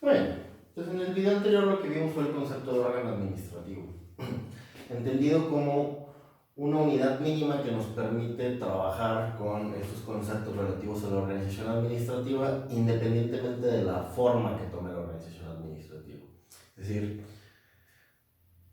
Bueno, pues en el video anterior lo que vimos fue el concepto de órgano administrativo, entendido como una unidad mínima que nos permite trabajar con estos conceptos relativos a la organización administrativa independientemente de la forma que tome la organización administrativa. Es decir,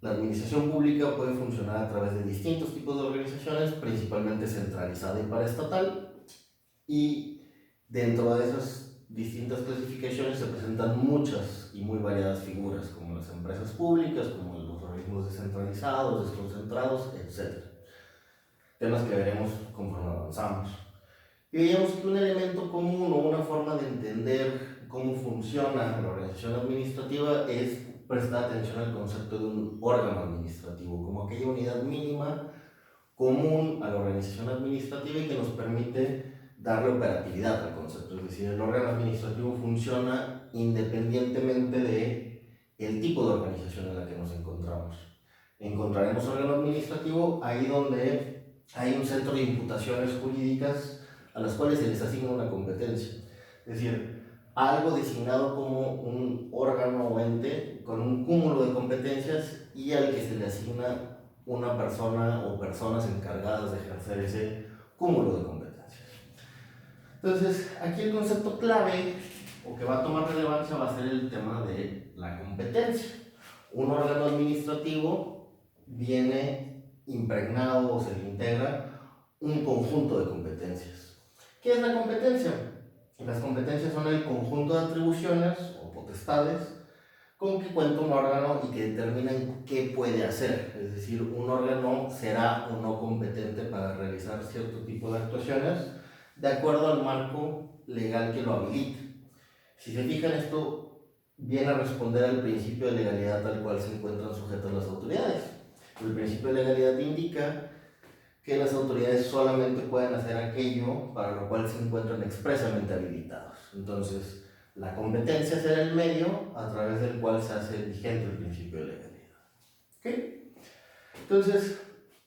la administración pública puede funcionar a través de distintos tipos de organizaciones, principalmente centralizada y paraestatal, y dentro de esas distintas clasificaciones se presentan muchas y muy variadas figuras, como las empresas públicas, como los organismos descentralizados, desconcentrados, etc. Temas que veremos conforme avanzamos. Y veíamos que un elemento común o una forma de entender cómo funciona la organización administrativa es prestar atención al concepto de un órgano administrativo, como aquella unidad mínima común a la organización administrativa y que nos permite darle operatividad al concepto. Es decir, el órgano administrativo funciona independientemente del tipo de organización en la que nos encontramos. Encontraremos órgano administrativo ahí donde hay un centro de imputaciones jurídicas a las cuales se les asigna una competencia. Es decir, algo designado como un órgano o ente con un cúmulo de competencias y al que se le asigna una persona o personas encargadas de ejercer ese cúmulo de competencias. Entonces, aquí el concepto clave o que va a tomar relevancia va a ser el tema de la competencia. Un órgano administrativo viene impregnado o se le integra un conjunto de competencias. ¿Qué es la competencia? Las competencias son el conjunto de atribuciones o potestades con que cuenta un órgano y que determinan qué puede hacer. Es decir, un órgano será o no competente para realizar cierto tipo de actuaciones de acuerdo al marco legal que lo habilite. Si se fijan, esto viene a responder al principio de legalidad al cual se encuentran sujetas las autoridades. El principio de legalidad indica que las autoridades solamente pueden hacer aquello para lo cual se encuentran expresamente habilitados. Entonces, la competencia será el medio a través del cual se hace vigente el principio de legalidad. ¿Okay? Entonces,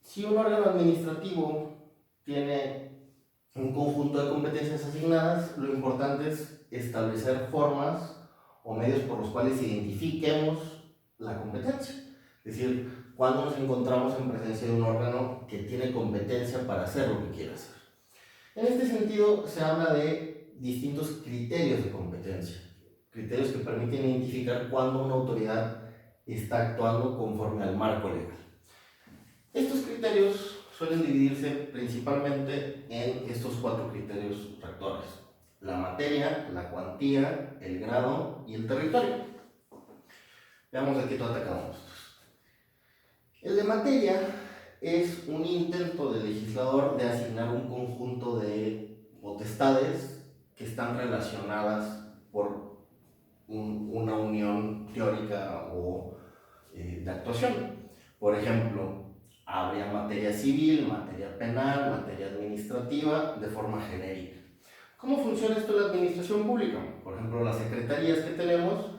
si un órgano administrativo tiene un conjunto de competencias asignadas, lo importante es establecer formas o medios por los cuales identifiquemos la competencia. Es decir, cuando nos encontramos en presencia de un órgano que tiene competencia para hacer lo que quiere hacer. En este sentido, se habla de distintos criterios de competencia, criterios que permiten identificar cuándo una autoridad está actuando conforme al marco legal. Estos criterios suelen dividirse principalmente en estos 4 criterios rectores: la materia, la cuantía, el grado y el territorio. Veamos de qué trata cada uno de estos. El de materia es un intento del legislador de asignar un conjunto de potestades que están relacionadas por una unión teórica o de actuación. Por ejemplo, habría materia civil, materia penal, materia administrativa de forma genérica. ¿Cómo funciona esto en la administración pública? Por ejemplo, las secretarías que tenemos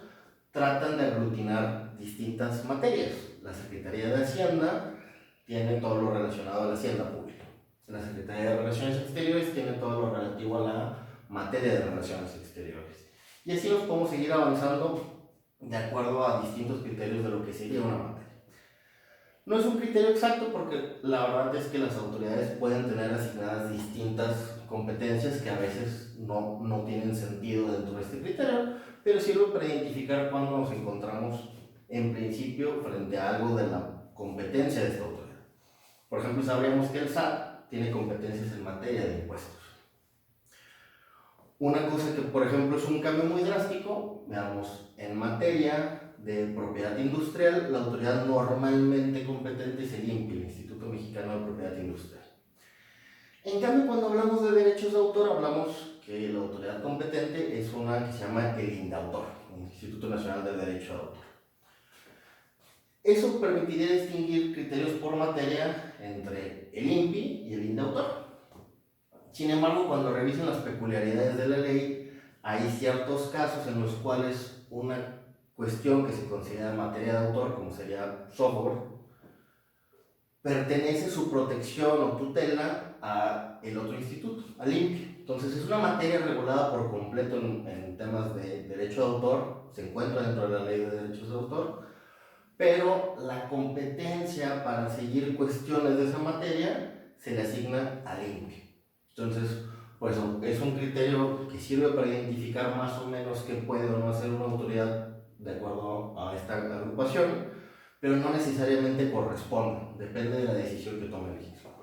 tratan de aglutinar distintas materias. La Secretaría de Hacienda tiene todo lo relacionado a la hacienda pública. La Secretaría de Relaciones Exteriores tiene todo lo relativo a la materia de relaciones exteriores. Y así nos podemos seguir avanzando de acuerdo a distintos criterios de lo que sería una materia. No es un criterio exacto porque la verdad es que las autoridades pueden tener asignadas distintas competencias que a veces no tienen sentido dentro de este criterio, pero sirve para identificar cuando nos encontramos en principio frente a algo de la competencia de esta autoridad. Por ejemplo, sabríamos que el SAT tiene competencias en materia de impuestos. Una cosa que, por ejemplo, es un cambio muy drástico, veamos, en materia de propiedad industrial, la autoridad normalmente competente es el INPI, el Instituto Mexicano de Propiedad Industrial. En cambio, cuando hablamos de derechos de autor, hablamos que la autoridad competente es una que se llama el INDAUTOR, el Instituto Nacional de Derecho de Autor. Eso permitiría distinguir criterios por materia entre el INPI y el INDAUTOR. Sin embargo, cuando revisen las peculiaridades de la ley, hay ciertos casos en los cuales una cuestión que se considera materia de autor, como sería software, pertenece su protección o tutela al otro instituto, al INPI. Entonces es una materia regulada por completo en temas de derecho de autor, se encuentra dentro de la ley de derechos de autor, pero la competencia para seguir cuestiones de esa materia se le asigna al INPI. Entonces, pues es un criterio que sirve para identificar más o menos qué puede o no hacer una autoridad de acuerdo a esta agrupación, pero no necesariamente corresponde, depende de la decisión que tome el legislador.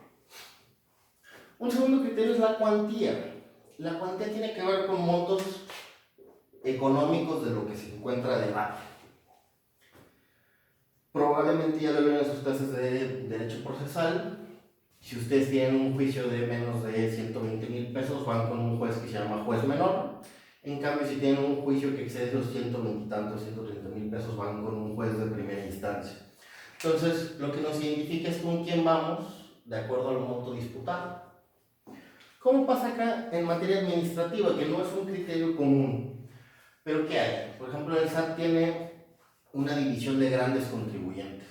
Un segundo criterio es la cuantía. La cuantía tiene que ver con montos económicos de lo que se encuentra a debate. Probablemente ya lo vieron en sus clases de derecho procesal. Si ustedes tienen un juicio de menos de 120,000 pesos, van con un juez que se llama juez menor. En cambio, si tienen un juicio que excede los 120 y tantos, 130,000 pesos, van con un juez de primera instancia. Entonces, lo que nos identifica es con quién vamos de acuerdo al monto disputado. ¿Cómo pasa acá en materia administrativa? Que no es un criterio común. ¿Pero qué hay? Por ejemplo, el SAT tiene una división de grandes contribuyentes.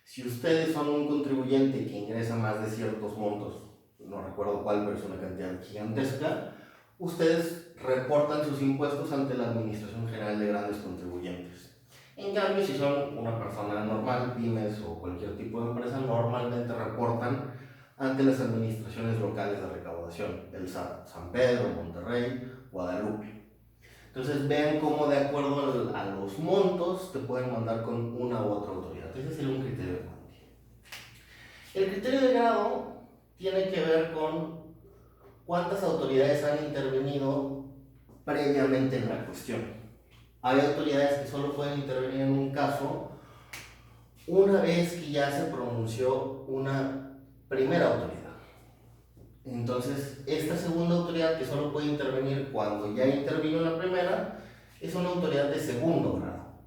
Si ustedes son un contribuyente que ingresa más de ciertos montos, no recuerdo cuál, pero es una cantidad gigantesca, ustedes reportan sus impuestos ante la Administración General de Grandes Contribuyentes. En cambio, si son una persona normal, pymes o cualquier tipo de empresa, normalmente reportan ante las administraciones locales de recaudación, el SAT, San Pedro, Monterrey, Guadalupe. Entonces vean cómo de acuerdo a los montos te pueden mandar con una u otra autoridad. Ese sería un criterio de cuantía. El criterio de grado tiene que ver con cuántas autoridades han intervenido previamente en la cuestión. Hay autoridades que solo pueden intervenir en un caso una vez que ya se pronunció una primera autoridad. Entonces, esta segunda autoridad que solo puede intervenir cuando ya intervino la primera es una autoridad de segundo grado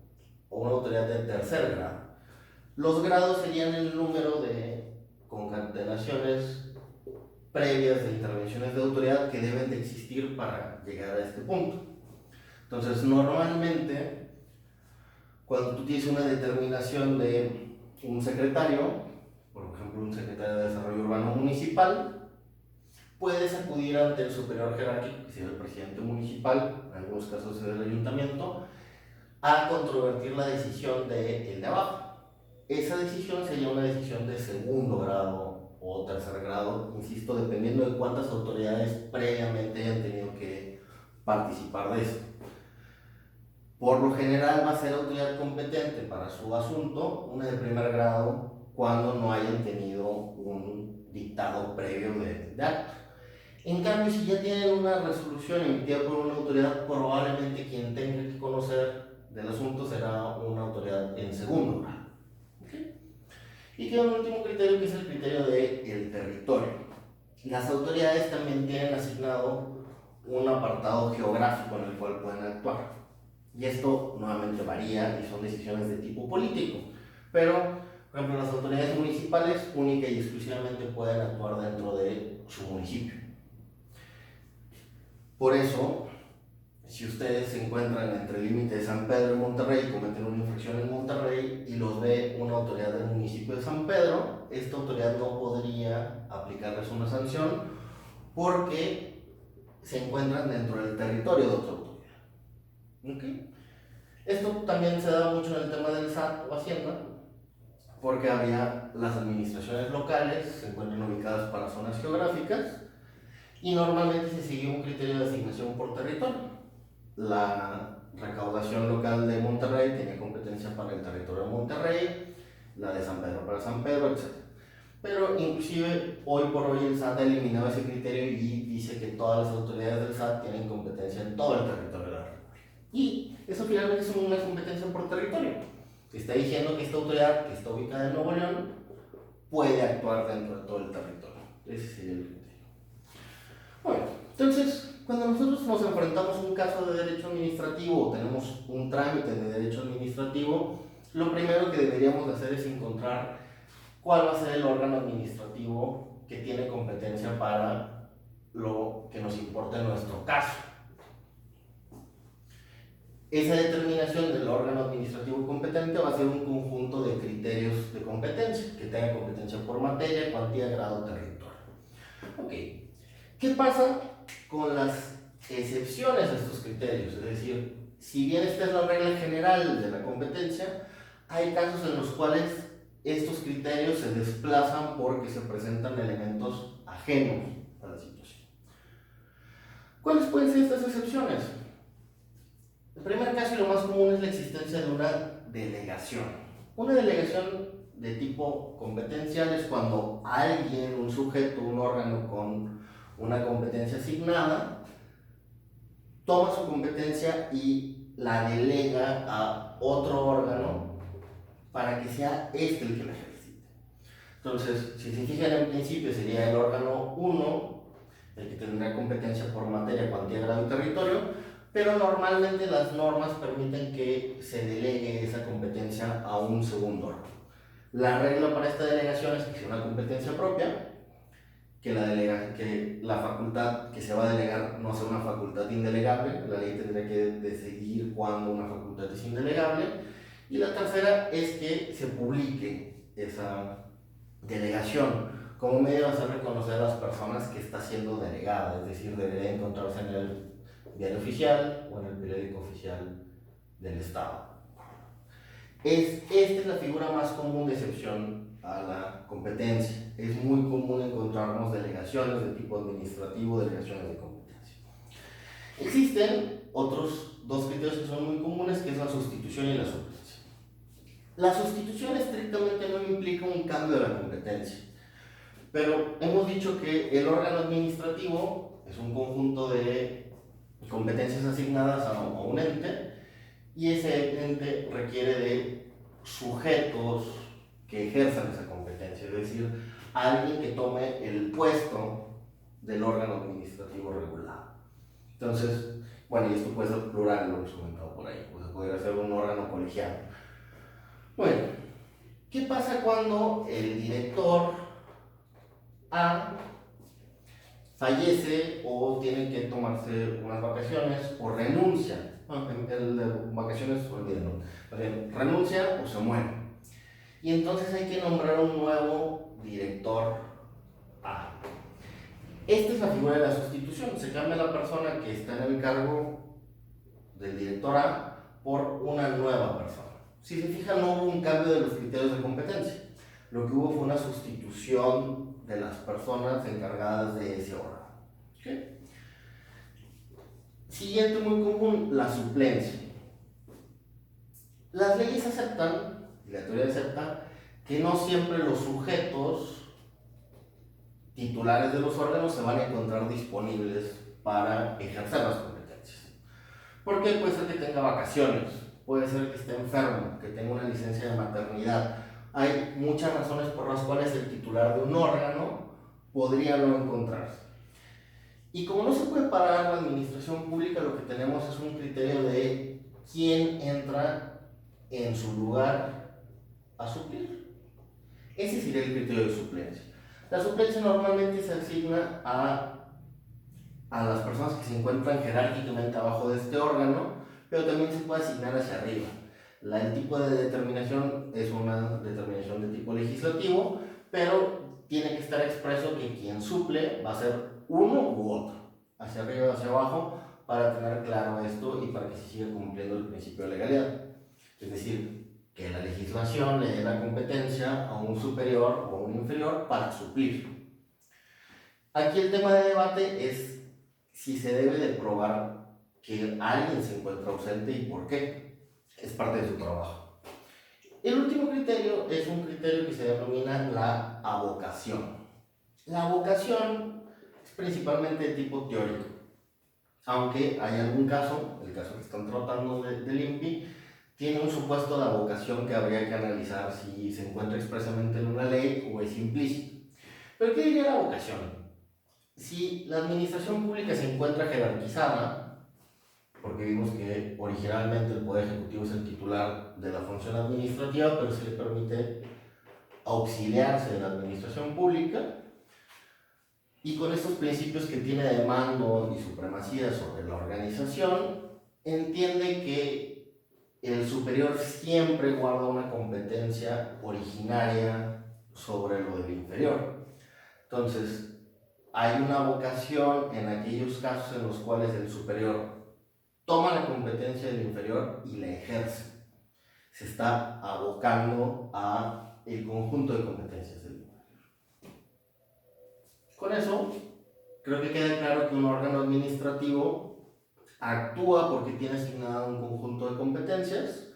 o una autoridad de tercer grado. Los grados serían el número de concatenaciones previas de intervenciones de autoridad que deben de existir para llegar a este punto. Entonces, normalmente, cuando tú tienes una determinación de un secretario, por ejemplo, un secretario de Desarrollo Urbano Municipal, puedes acudir ante el superior jerárquico, que sería el presidente municipal, en algunos casos es el ayuntamiento, a controvertir la decisión de el de abajo. Esa decisión sería una decisión de segundo grado o tercer grado, insisto, dependiendo de cuántas autoridades previamente hayan tenido que participar de esto. Por lo general va a ser autoridad competente para su asunto, una de primer grado, cuando no hayan tenido un dictado previo de acto. En cambio, si ya tienen una resolución emitida por una autoridad, probablemente quien tenga que conocer del asunto será una autoridad en segundo grado. ¿Okay? Y queda un último criterio, que es el criterio del territorio. Las autoridades también tienen asignado un apartado geográfico en el cual pueden actuar. Y esto nuevamente varía y son decisiones de tipo político. Pero, por ejemplo, las autoridades municipales única y exclusivamente pueden actuar dentro de su municipio. Por eso, si ustedes se encuentran entre el límite de San Pedro y Monterrey, cometen una infracción en Monterrey y los ve una autoridad del municipio de San Pedro, esta autoridad no podría aplicarles una sanción porque se encuentran dentro del territorio de otra autoridad. ¿Okay? Esto también se da mucho en el tema del SAT o Hacienda, porque había las administraciones locales, se encuentran ubicadas para zonas geográficas, y normalmente se sigue un criterio de asignación por territorio. La recaudación local de Monterrey tenía competencia para el territorio de Monterrey, la de San Pedro para San Pedro, etc. Pero inclusive hoy por hoy el SAT ha eliminado ese criterio y dice que todas las autoridades del SAT tienen competencia en todo el territorio de la República. Y eso finalmente es una competencia por territorio, que está diciendo que esta autoridad que está ubicada en Nuevo León puede actuar dentro de todo el territorio. Ese sería el criterio. Bueno, entonces, cuando nosotros nos enfrentamos a un caso de derecho administrativo o tenemos un trámite de derecho administrativo, lo primero que deberíamos hacer es encontrar cuál va a ser el órgano administrativo que tiene competencia para lo que nos importa en nuestro caso. Esa determinación del órgano administrativo competente va a ser un conjunto de criterios de competencia, que tenga competencia por materia, cuantía, grado, territorio. Ok. ¿Qué pasa con las excepciones a estos criterios. Es decir, si bien esta es la regla general de la competencia, hay casos en los cuales estos criterios se desplazan porque se presentan elementos ajenos a la situación. ¿Cuáles pueden ser estas excepciones? El primer caso y lo más común es la existencia de una delegación. Una delegación de tipo competencial es cuando alguien, un sujeto, un órgano con una competencia asignada, toma su competencia y la delega a otro órgano para que sea este el que la ejercite. Entonces, si se fijan en principio, sería el órgano 1 el que tendrá competencia por materia, cuantía, grado y territorio, pero normalmente las normas permiten que se delegue esa competencia a un segundo órgano. La regla para esta delegación es que sea una competencia propia, que la facultad que se va a delegar no sea una facultad indelegable. La ley tendría que decidir cuándo una facultad es indelegable. Y la tercera es que se publique esa delegación como medio de hacer reconocer a las personas que está siendo delegada, es decir, debería encontrarse en el diario oficial o en el periódico oficial del Estado. Esta es la figura más común de excepción a la competencia. Es muy común encontrarnos delegaciones de tipo administrativo, delegaciones de competencia. Existen otros dos criterios que son muy comunes, que es la sustitución y la suplencia. La sustitución estrictamente no implica un cambio de la competencia, pero hemos dicho que el órgano administrativo es un conjunto de competencias asignadas a un ente, y ese ente requiere de sujetos que ejerzan esa competencia, es decir, alguien que tome el puesto del órgano administrativo regulado. Entonces, bueno, y esto puede ser plural, lo hemos comentado por ahí, pues podría ser un órgano colegiado. Bueno, ¿qué pasa cuando el director A fallece o tiene que tomarse unas vacaciones o renuncia? El de vacaciones, olvídenlo. Renuncia o se muere. Y entonces hay que nombrar un nuevo director A. Esta es la figura de la sustitución. Se cambia la persona que está en el cargo del director A por una nueva persona. Si se fijan, no hubo un cambio de los criterios de competencia. Lo que hubo fue una sustitución de las personas encargadas de ese órgano. ¿Okay? Siguiente muy común, la suplencia. Las leyes aceptan, y la teoría acepta, que no siempre los sujetos titulares de los órganos se van a encontrar disponibles para ejercer las competencias. Porque puede ser que tenga vacaciones, puede ser que esté enfermo, que tenga una licencia de maternidad. Hay muchas razones por las cuales el titular de un órgano podría no encontrarse. Y como no se puede parar la administración pública, lo que tenemos es un criterio de quién entra en su lugar a suplir. Ese sería el criterio de suplencia. La suplencia normalmente se asigna a las personas que se encuentran jerárquicamente abajo de este órgano, pero también se puede asignar hacia arriba. El tipo de determinación es una determinación de tipo legislativo, pero tiene que estar expreso que quien suple va a ser uno u otro, hacia arriba o hacia abajo, para tener claro esto y para que se siga cumpliendo el principio de legalidad. Es decir, que la legislación le dé la competencia a un superior o a un inferior para suplir. Aquí el tema de debate es si se debe de probar que alguien se encuentra ausente y por qué. Es parte de su trabajo. El último criterio es un criterio que se denomina la avocación. La avocación es principalmente de tipo teórico, aunque hay algún caso, el caso que están tratando del INPI, tiene un supuesto de avocación que habría que analizar si se encuentra expresamente en una ley o es implícito. ¿Pero qué diría la avocación? Si la administración pública se encuentra jerarquizada, porque vimos que originalmente el Poder Ejecutivo es el titular de la función administrativa, pero se le permite auxiliarse de la administración pública, y con estos principios que tiene de mando y supremacía sobre la organización, entiende que el superior siempre guarda una competencia originaria sobre lo del inferior. Entonces, hay una vocación en aquellos casos en los cuales el superior toma la competencia del inferior y la ejerce. Se está abocando a el conjunto de competencias del inferior. Con eso, creo que queda claro que un órgano administrativo actúa porque tiene asignado un conjunto de competencias.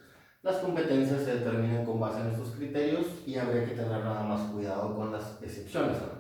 Las competencias se determinan con base en estos criterios y habría que tener nada más cuidado con las excepciones a la